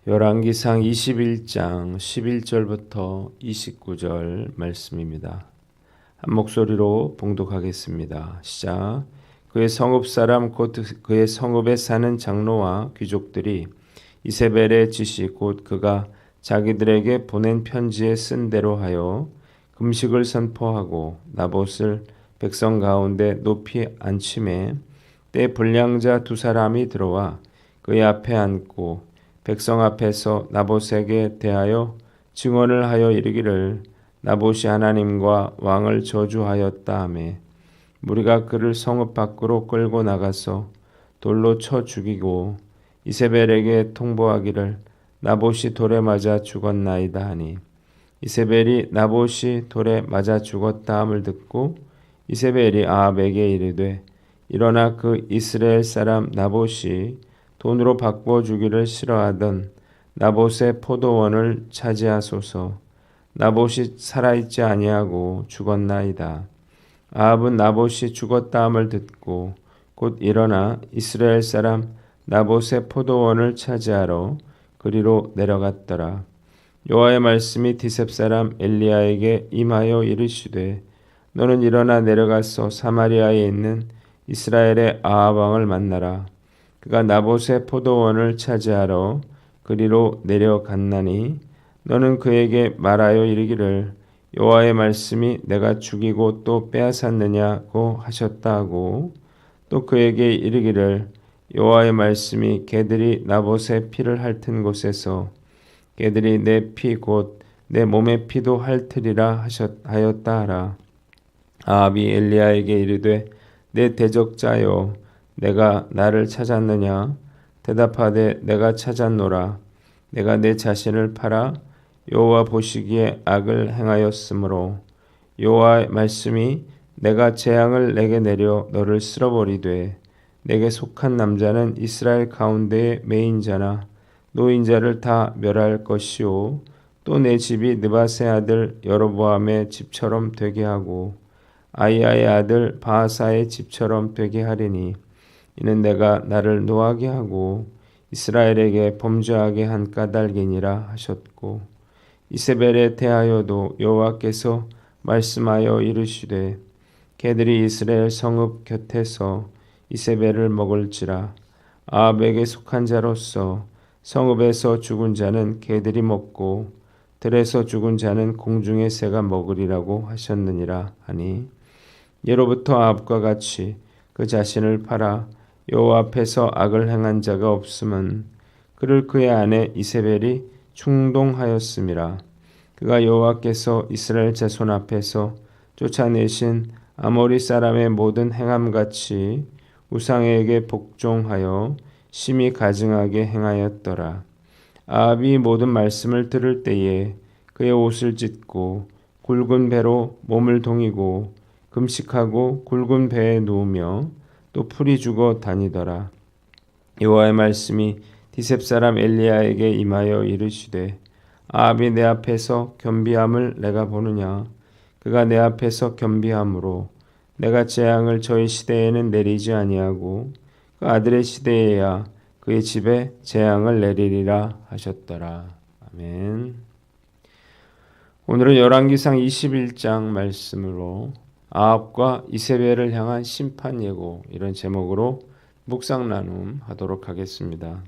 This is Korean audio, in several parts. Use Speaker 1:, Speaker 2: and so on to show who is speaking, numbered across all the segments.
Speaker 1: 열왕기상 21장 11절부터 29절 말씀입니다. 한 목소리로 봉독하겠습니다. 시작. 그의 성읍 사람 곧 그의 성읍에 사는 장로와 귀족들이 이세벨의 지시 곧 그가 자기들에게 보낸 편지에 쓴 대로 하여 금식을 선포하고 나봇을 백성 가운데 높이 앉힘에 때 불량자 두 사람이 들어와 그의 앞에 앉고 백성 앞에서 나봇에게 대하여 증언을 하여 이르기를 나봇이 하나님과 왕을 저주하였다 하며 무리가 그를 성읍 밖으로 끌고 나가서 돌로 쳐 죽이고 이세벨에게 통보하기를 나봇이 돌에 맞아 죽었나이다 하니 이세벨이 나봇이 돌에 맞아 죽었다 함을 듣고 이세벨이 아합에게 이르되 일어나 그 이스라엘 사람 나봇이 돈으로 바꿔주기를 싫어하던 나봇의 포도원을 차지하소서. 나봇이 살아있지 아니하고 죽었나이다. 아합은 나봇이 죽었다 함을 듣고 곧 일어나 이스라엘 사람 나봇의 포도원을 차지하러 그리로 내려갔더라. 여호와의 말씀이 디셉 사람 엘리야에게 임하여 이르시되 너는 일어나 내려가서 사마리아에 있는 이스라엘의 아합 왕을 만나라. 그가 나봇의 포도원을 차지하러 그리로 내려갔나니 너는 그에게 말하여 이르기를 여호와의 말씀이 내가 죽이고 또 빼앗았느냐고 하셨다 하고 또 그에게 이르기를 여호와의 말씀이 개들이 나봇의 피를 핥은 곳에서 개들이 내 피 곧 내 몸의 피도 핥으리라 하였다 하라. 아합이 엘리야에게 이르되 내 대적자여 내가 나를 찾았느냐? 대답하되 내가 찾았노라. 내가 내 자신을 팔아 여호와 보시기에 악을 행하였으므로 여호와의 말씀이 내가 재앙을 내게 내려 너를 쓸어버리되 내게 속한 남자는 이스라엘 가운데의 매인자나 노인자를 다 멸할 것이요 또 내 집이 느밧의 아들 여로보암의 집처럼 되게 하고 아이야의 아들 바하사의 집처럼 되게 하리니 이는 내가 나를 노하게 하고 이스라엘에게 범죄하게 한 까닭이니라 하셨고 이세벨에 대하여도 여호와께서 말씀하여 이르시되 개들이 이스라엘 성읍 곁에서 이세벨을 먹을지라. 아합에게 속한 자로서 성읍에서 죽은 자는 개들이 먹고 들에서 죽은 자는 공중의 새가 먹으리라고 하셨느니라 하니 예로부터 아합과 같이 그 자신을 팔아 여호와 앞에서 악을 행한 자가 없음은 그를 그의 아내 이세벨이 충동하였음이라. 그가 여호와께서 이스라엘 자손 앞에서 쫓아내신 아모리 사람의 모든 행함같이 우상에게 복종하여 심히 가증하게 행하였더라. 아합이 모든 말씀을 들을 때에 그의 옷을 찢고 굵은 배로 몸을 동이고 금식하고 굵은 배에 누우며 또 풀이 죽어 다니더라. 여호와의 말씀이 디셉 사람 엘리야에게 임하여 이르시되 아합이 내 앞에서 겸비함을 내가 보느냐? 그가 내 앞에서 겸비함으로 내가 재앙을 저희 시대에는 내리지 아니하고 그 아들의 시대에야 그의 집에 재앙을 내리리라 하셨더라. 아멘. 오늘은 열왕기상 21장 말씀으로 아합과 이세벨을 향한 심판 예고 이런 제목으로 묵상 나눔 하도록 하겠습니다.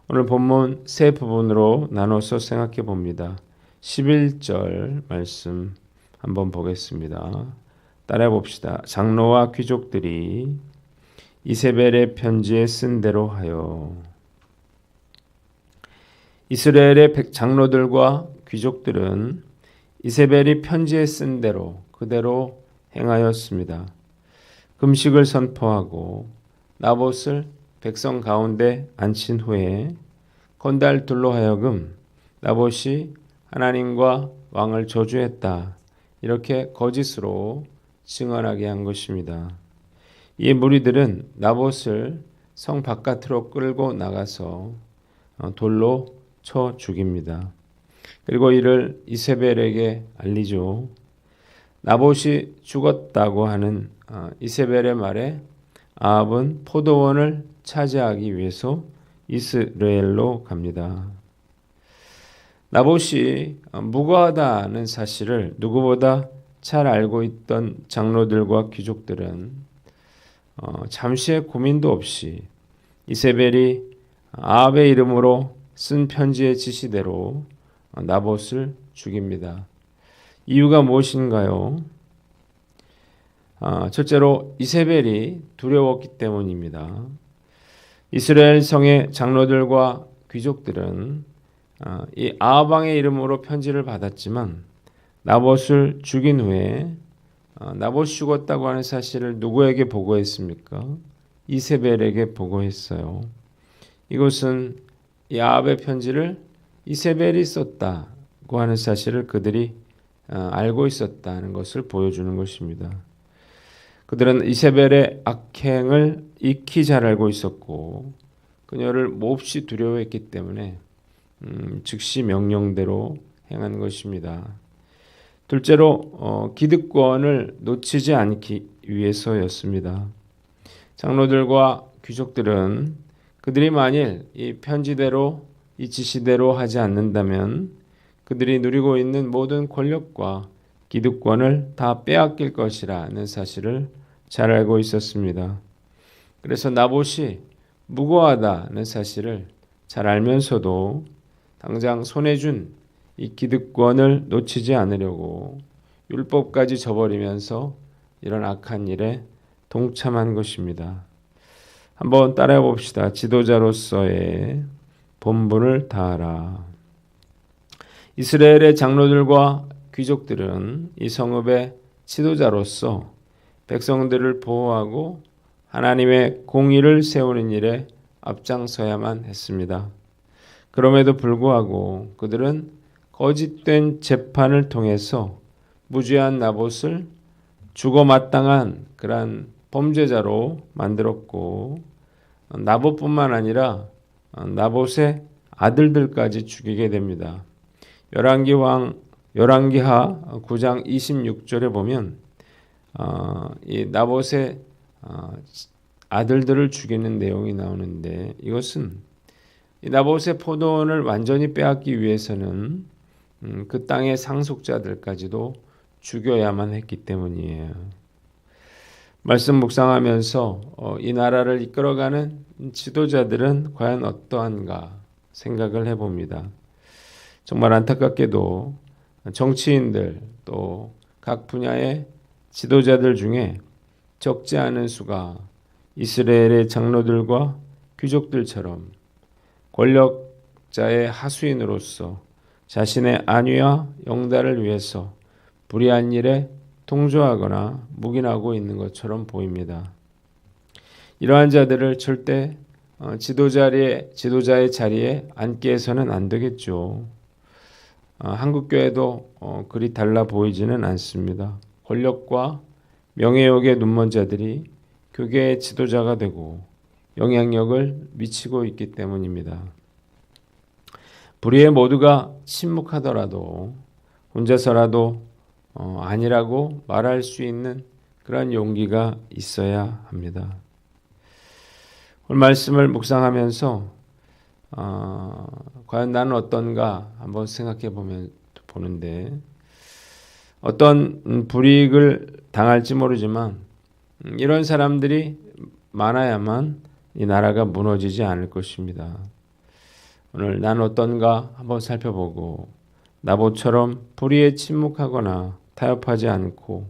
Speaker 1: 오늘 본문 세 부분으로 나눠서 생각해 봅니다. 11절 말씀 한번 보겠습니다. 따라해 봅시다. 장로와 귀족들이 이세벨의 편지에 쓴 대로 하여. 이스라엘의 장로들과 귀족들은 이세벨이 편지에 쓴 대로 그대로 행하였습니다. 금식을 선포하고 나봇을 백성 가운데 앉힌 후에 건달들로 하여금 나봇이 하나님과 왕을 저주했다. 이렇게 거짓으로 증언하게 한 것입니다. 이 무리들은 나봇을 성 바깥으로 끌고 나가서 돌로 쳐 죽입니다. 그리고 이를 이세벨에게 알리죠. 나봇이 죽었다고 하는 이세벨의 말에 아합은 포도원을 차지하기 위해서 이스라엘로 갑니다. 나봇이 무고하다는 사실을 누구보다 잘 알고 있던 장로들과 귀족들은 잠시의 고민도 없이 이세벨이 아합의 이름으로 쓴 편지의 지시대로 나봇을 죽입니다. 이유가 무엇인가요? 첫째로 이세벨이 두려웠기 때문입니다. 이스라엘 성의 장로들과 귀족들은 이 아합 왕의 이름으로 편지를 받았지만 나봇을 죽인 후에 나봇이 죽었다고 하는 사실을 누구에게 보고했습니까? 이세벨에게 보고했어요. 이것은 이 아합의 편지를 이세벨이 썼다고 하는 사실을 그들이 알고 있었다는 것을 보여주는 것입니다. 그들은 이세벨의 악행을 익히 잘 알고 있었고 그녀를 몹시 두려워했기 때문에 즉시 명령대로 행한 것입니다. 둘째로 기득권을 놓치지 않기 위해서였습니다. 장로들과 귀족들은 그들이 만일 이 편지대로 이 지시대로 하지 않는다면 그들이 누리고 있는 모든 권력과 기득권을 다 빼앗길 것이라는 사실을 잘 알고 있었습니다. 그래서 나봇이 무고하다는 사실을 잘 알면서도 당장 손에 준 이 기득권을 놓치지 않으려고 율법까지 저버리면서 이런 악한 일에 동참한 것입니다. 한번 따라해 봅시다. 지도자로서의 본분을 다하라. 이스라엘의 장로들과 귀족들은 이 성읍의 지도자로서 백성들을 보호하고 하나님의 공의를 세우는 일에 앞장서야만 했습니다. 그럼에도 불구하고 그들은 거짓된 재판을 통해서 무죄한 나봇을 죽어 마땅한 그러한 범죄자로 만들었고 나봇뿐만 아니라 나봇의 아들들까지 죽이게 됩니다. 열왕기하 9장 26절에 보면 이 나봇의 아들들을 죽이는 내용이 나오는데 이것은 이 나봇의 포도원을 완전히 빼앗기 위해서는 그 땅의 상속자들까지도 죽여야만 했기 때문이에요. 말씀 묵상하면서 이 나라를 이끌어가는 지도자들은 과연 어떠한가 생각을 해봅니다. 정말 안타깝게도 정치인들 또 각 분야의 지도자들 중에 적지 않은 수가 이스라엘의 장로들과 귀족들처럼 권력자의 하수인으로서 자신의 안위와 영달을 위해서 불의한 일에 동조하거나 묵인하고 있는 것처럼 보입니다. 이러한 자들을 절대 지도자의 자리에 앉게 해서는 안 되겠죠. 한국교회도 그리 달라 보이지는 않습니다. 권력과 명예욕에 눈먼 자들이 교계의 지도자가 되고 영향력을 미치고 있기 때문입니다. 불의에 모두가 침묵하더라도 혼자서라도 아니라고 말할 수 있는 그런 용기가 있어야 합니다. 오늘 말씀을 묵상하면서 과연 나는 어떤가 한번 생각해 보는데 어떤 불이익을 당할지 모르지만 이런 사람들이 많아야만 이 나라가 무너지지 않을 것입니다. 오늘 난 어떤가 한번 살펴보고 나봇처럼 불의에 침묵하거나 타협하지 않고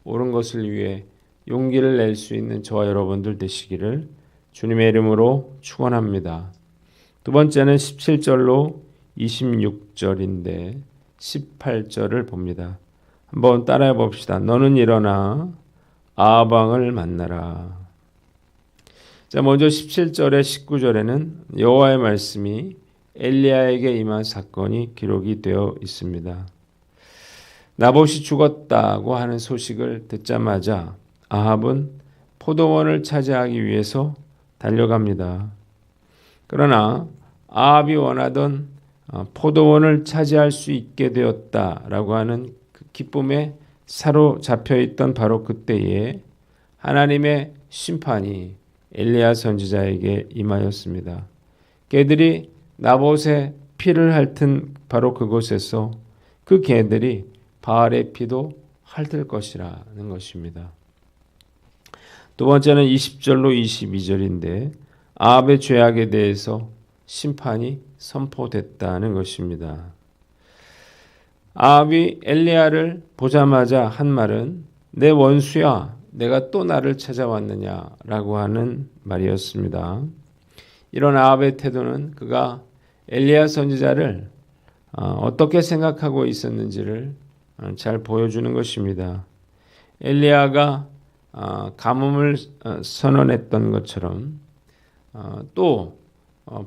Speaker 1: 옳은 것을 위해 용기를 낼 수 있는 저와 여러분들 되시기를 주님의 이름으로 축원합니다. 두 번째는 17절로 26절인데 18절을 봅니다. 한번 따라해 봅시다. 너는 일어나 아합 왕을 만나라. 자, 먼저 17절에 19절에는 여호와의 말씀이 엘리야에게 임한 사건이 기록이 되어 있습니다. 나봇이 죽었다고 하는 소식을 듣자마자 아합은 포도원을 차지하기 위해서 달려갑니다. 그러나 아합이 원하던 포도원을 차지할 수 있게 되었다라고 하는 그 기쁨에 사로잡혀 있던 바로 그때에 하나님의 심판이 엘리야 선지자에게 임하였습니다. 개들이 나봇의 피를 핥은 바로 그곳에서 그 개들이 바알의 피도 핥을 것이라는 것입니다. 두 번째는 20절로 22절인데 아합의 죄악에 대해서 심판이 선포됐다는 것입니다. 아합이 엘리야를 보자마자 한 말은 내 원수야, 내가 또 나를 찾아왔느냐라고 하는 말이었습니다. 이런 아합의 태도는 그가 엘리야 선지자를 어떻게 생각하고 있었는지를 잘 보여주는 것입니다. 엘리야가 가뭄을 선언했던 것처럼 또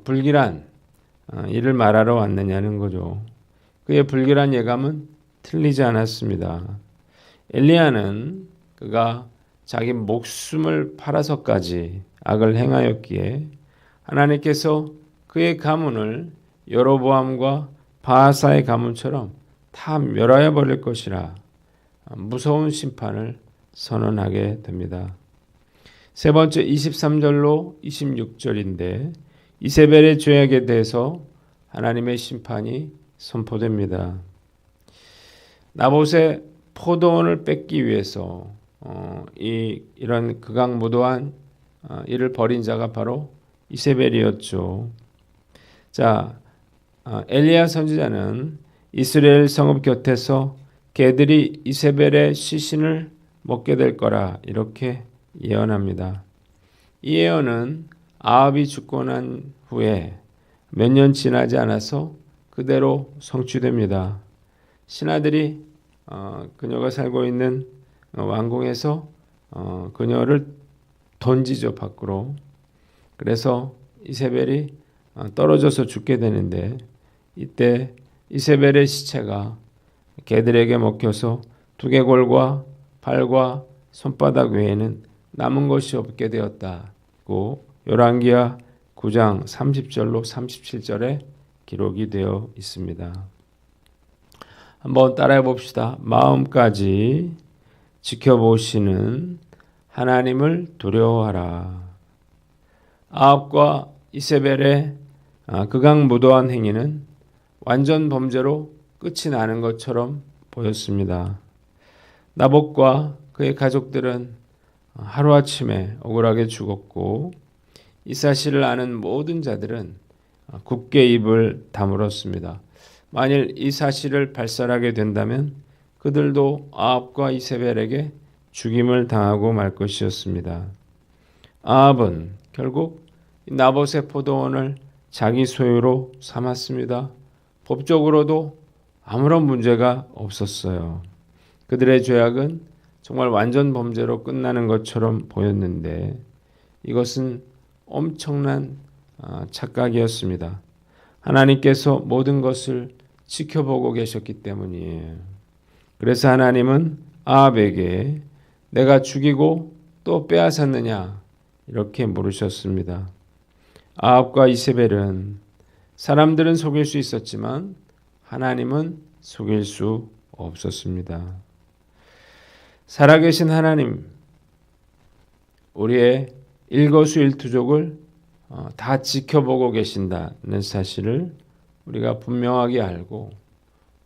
Speaker 1: 불길한 일을 말하러 왔느냐는 거죠. 그의 불길한 예감은 틀리지 않았습니다. 엘리야는 그가 자기 목숨을 팔아서까지 악을 행하였기에 하나님께서 그의 가문을 여로보암과 바하사의 가문처럼 다 멸하여 버릴 것이라 무서운 심판을 선언하게 됩니다. 세 번째 23절로 26절인데 이세벨의 죄악에 대해서 하나님의 심판이 선포됩니다. 나봇의 포도원을 뺏기 위해서 이런 극악무도한 일을 벌인 자가 바로 이세벨이었죠. 자, 엘리야 선지자는 이스라엘 성읍 곁에서 개들이 이세벨의 시신을 먹게 될 거라 이렇게 예언합니다. 이 예언은 아합이 죽고 난 후에 몇 년 지나지 않아서 그대로 성취됩니다. 신하들이 그녀가 살고 있는 왕궁에서 그녀를 던지죠, 밖으로. 그래서 이세벨이 떨어져서 죽게 되는데 이때 이세벨의 시체가 개들에게 먹혀서 두개골과 발과 손바닥 외에는 남은 것이 없게 되었다고 열왕기하 9장 30절로 37절에 기록이 되어 있습니다. 한번 따라해 봅시다. 마음까지 지켜보시는 하나님을 두려워하라. 아합과 이세벨의 극악무도한 행위는 완전 범죄로 끝이 나는 것처럼 보였습니다. 나봇과 그의 가족들은 하루아침에 억울하게 죽었고 이 사실을 아는 모든 자들은 굳게 입을 다물었습니다. 만일 이 사실을 발설하게 된다면 그들도 아합과 이세벨에게 죽임을 당하고 말 것이었습니다. 아합은 결국 나봇의 포도원을 자기 소유로 삼았습니다. 법적으로도 아무런 문제가 없었어요. 그들의 죄악은 정말 완전 범죄로 끝나는 것처럼 보였는데 이것은 엄청난 착각이었습니다. 하나님께서 모든 것을 지켜보고 계셨기 때문이에요. 그래서 하나님은 아합에게 내가 죽이고 또 빼앗았느냐 이렇게 물으셨습니다. 아합과 이세벨은 사람들은 속일 수 있었지만 하나님은 속일 수 없었습니다. 살아계신 하나님, 우리의 일거수일투족을 다 지켜보고 계신다는 사실을 우리가 분명하게 알고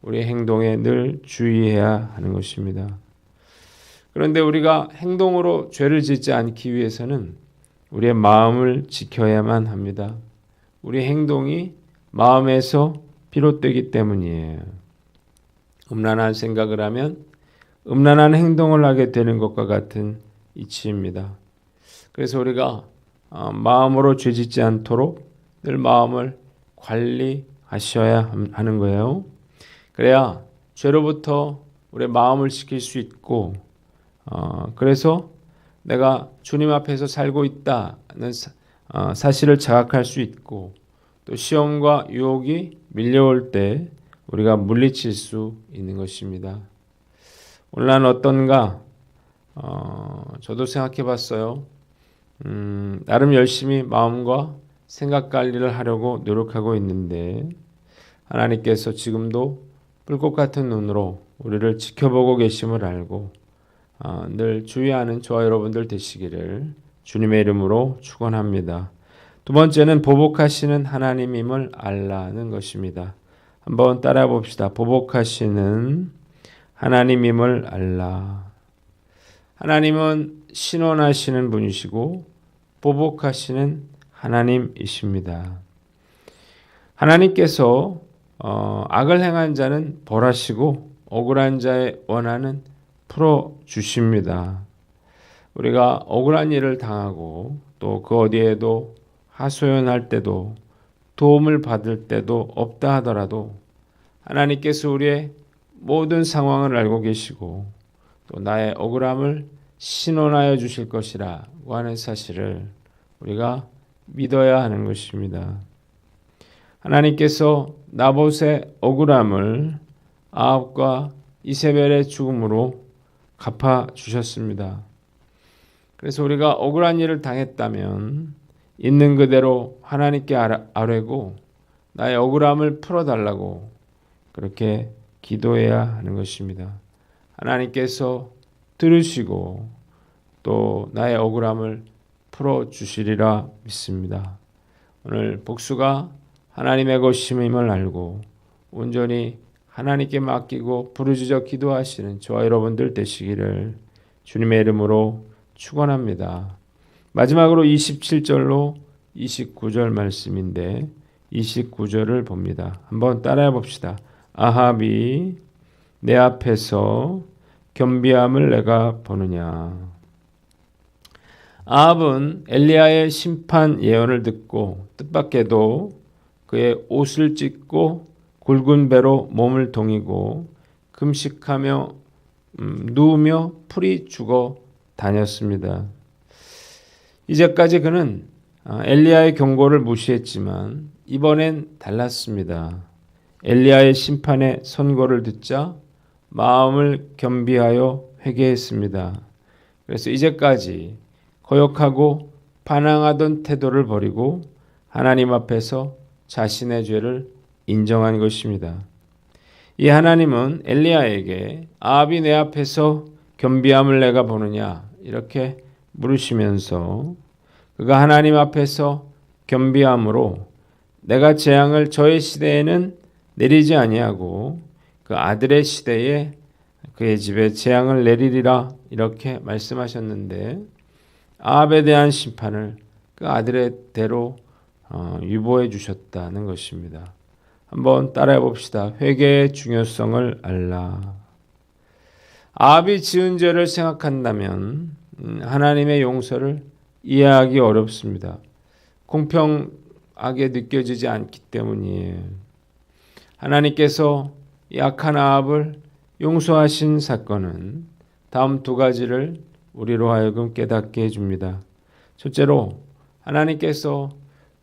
Speaker 1: 우리의 행동에 늘 주의해야 하는 것입니다. 그런데 우리가 행동으로 죄를 짓지 않기 위해서는 우리의 마음을 지켜야만 합니다. 우리의 행동이 마음에서 비롯되기 때문이에요. 음란한 생각을 하면 음란한 행동을 하게 되는 것과 같은 이치입니다. 그래서 우리가 마음으로 죄짓지 않도록 늘 마음을 관리하셔야 하는 거예요. 그래야 죄로부터 우리의 마음을 지킬 수 있고 그래서 내가 주님 앞에서 살고 있다는 사실을 자각할 수 있고 또 시험과 유혹이 밀려올 때 우리가 물리칠 수 있는 것입니다. 오늘 난 어떤가? 저도 생각해 봤어요. 나름 열심히 마음과 생각 관리를 하려고 노력하고 있는데 하나님께서 지금도 불꽃 같은 눈으로 우리를 지켜보고 계심을 알고 늘 주의하는 저와 여러분들 되시기를 주님의 이름으로 축원합니다. 두 번째는 보복하시는 하나님임을 알라는 것입니다. 한번 따라 봅시다. 보복하시는 하나님임을 알라. 하나님은 신원하시는 분이시고 보복하시는 하나님이십니다. 하나님께서 악을 행한 자는 벌하시고 억울한 자의 원한은 풀어주십니다. 우리가 억울한 일을 당하고 또 그 어디에도 하소연할 때도 도움을 받을 때도 없다 하더라도 하나님께서 우리의 모든 상황을 알고 계시고 또 나의 억울함을 신원하여 주실 것이라고 하는 사실을 우리가 믿어야 하는 것입니다. 하나님께서 나봇의 억울함을 아합과 이세벨의 죽음으로 갚아 주셨습니다. 그래서 우리가 억울한 일을 당했다면 있는 그대로 하나님께 아뢰고 나의 억울함을 풀어달라고 그렇게 기도해야 하는 것입니다. 하나님께서 들으시고 또 나의 억울함을 풀어주시리라 믿습니다. 오늘 복수가 하나님의 것임을 알고 온전히 하나님께 맡기고 부르짖어 기도하시는 저와 여러분들 되시기를 주님의 이름으로 축원합니다. 마지막으로 27절로 29절 말씀인데 29절을 봅니다. 한번 따라해 봅시다. 아합이 내 앞에서 겸비함을 내가 보느냐. 아합은 엘리야의 심판 예언을 듣고 뜻밖에도 그의 옷을 찢고 굵은 배로 몸을 동이고 금식하며 누우며 풀이 죽어 다녔습니다. 이제까지 그는 엘리야의 경고를 무시했지만 이번엔 달랐습니다. 엘리야의 심판의 선고를 듣자 마음을 겸비하여 회개했습니다. 그래서 이제까지 거역하고 반항하던 태도를 버리고 하나님 앞에서 자신의 죄를 인정한 것입니다. 이 하나님은 엘리야에게 아합이 내 앞에서 겸비함을 내가 보느냐 이렇게 물으시면서 그가 하나님 앞에서 겸비함으로 내가 재앙을 저의 시대에는 내리지 아니하고 그 아들의 시대에 그의 집에 재앙을 내리리라 이렇게 말씀하셨는데 아합에 대한 심판을 그 아들의 대로 유보해 주셨다는 것입니다. 한번 따라해 봅시다. 회개의 중요성을 알라. 아합이 지은 죄를 생각한다면 하나님의 용서를 이해하기 어렵습니다. 공평하게 느껴지지 않기 때문이에요. 하나님께서 약한 아합을 용서하신 사건은 다음 두 가지를 우리로 하여금 깨닫게 해줍니다. 첫째로 하나님께서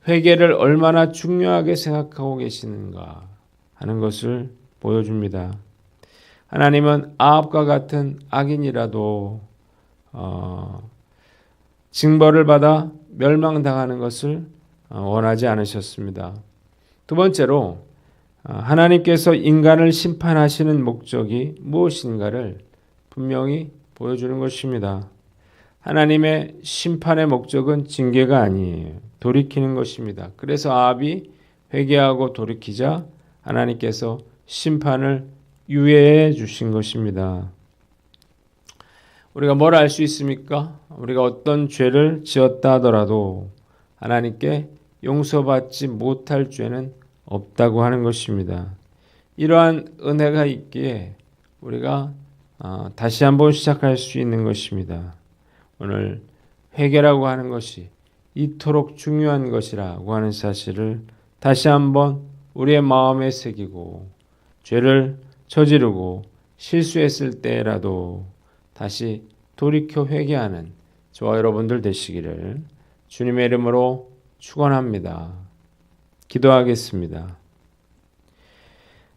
Speaker 1: 회개를 얼마나 중요하게 생각하고 계시는가 하는 것을 보여줍니다. 하나님은 아합과 같은 악인이라도 징벌을 받아 멸망당하는 것을 원하지 않으셨습니다. 두 번째로 하나님께서 인간을 심판하시는 목적이 무엇인가를 분명히 보여주는 것입니다. 하나님의 심판의 목적은 징계가 아니에요. 돌이키는 것입니다. 그래서 아합이 회개하고 돌이키자 하나님께서 심판을 유예해 주신 것입니다. 우리가 뭘 알 수 있습니까? 우리가 어떤 죄를 지었다 하더라도 하나님께 용서받지 못할 죄는 없다고 하는 것입니다. 이러한 은혜가 있기에 우리가 다시 한번 시작할 수 있는 것입니다. 오늘 회개라고 하는 것이 이토록 중요한 것이라고 하는 사실을 다시 한번 우리의 마음에 새기고 죄를 저지르고 실수했을 때라도 다시 돌이켜 회개하는 저와 여러분들 되시기를 주님의 이름으로 축원합니다. 기도하겠습니다.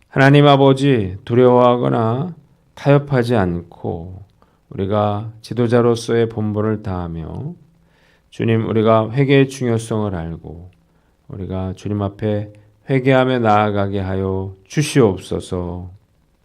Speaker 1: 하나님 아버지, 두려워하거나 타협하지 않고 우리가 지도자로서의 본분을 다하며 주님, 우리가 회개의 중요성을 알고 우리가 주님 앞에 회개하며 나아가게 하여 주시옵소서.